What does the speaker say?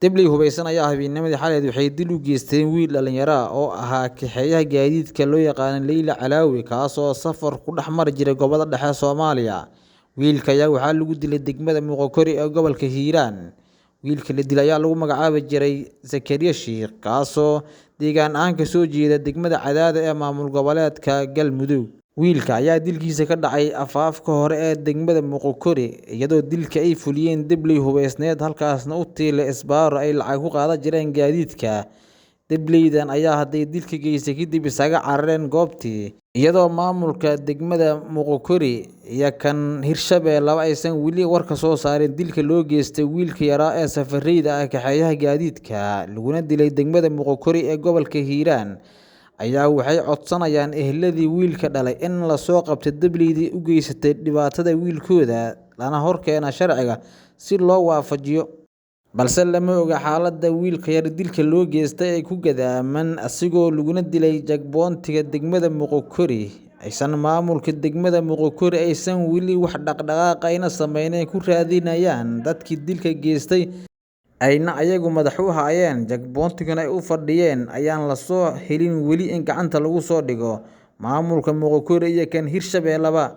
Dabley hubeysan ayaa habeennimadii xaleed waxay dil u geysteen wiil dhalinyaro ah oo ahaa kaxeeyaha gaadiidka loo yaqaan Leyla Calaawi kaas oo safar ku dhex mari jiray gobolada dhexe Soomaaliya. Wiilka ayaa waxaa lagu dilay degmada Muqokori ee gobolka Hiiraan. Wiilka la dilay ayaa lagu magacaabi jiray Zakariya Shiikh kaasoo deegaan ahaan ka soo jeeda degmada Cadaado ee maamul goboleedka Galmudug. Wiilka ayaa dilkiisa ka dhacay afaafka hore ee degmada Muqokori iyadoo dilka ay fuliyeen Dabley hubeysneed halkaasna u tiilay isbaaro ay lacag ku qaadan jireen gaadiidka. Dableydan ayaa hadday dilka geystay kadib isaga carareen goobtii iyadoo maamulka degmada Muqokori iyo kan Hirshabelle aysan weli war ka soo saarin dilka loo geystay wiilka yaraa ee safareyda ah kaxeeyaha gaadiidka laguna dilay degmada Muqokori ee gobolka Hiiraan. Ayaa waxay codsanayaan ehladii wiilka dhalay in la soo qabto Dableydii u geysatay dhibaatada wiilkooda lana horkeena sharciga si loo waafajiyo. Balse lama oga xaaladda wiilka yar dilka loo geystay ay ku gadaaman asigoo laguna dilay jagboontiga degmada Muqokori. Aysan maamulka degmada Muqokori aysan weli wax dhaqdhaqaaq ayna sameynay ku raadinayaan dadkii dilka geystay ayna ayagu madax u hayeen jagboontigana ay u fadhiyeen ayaan la soo helin weli in gacanta lagu soo dhigo maamulka Muqokori iyo kan Hirshabelle.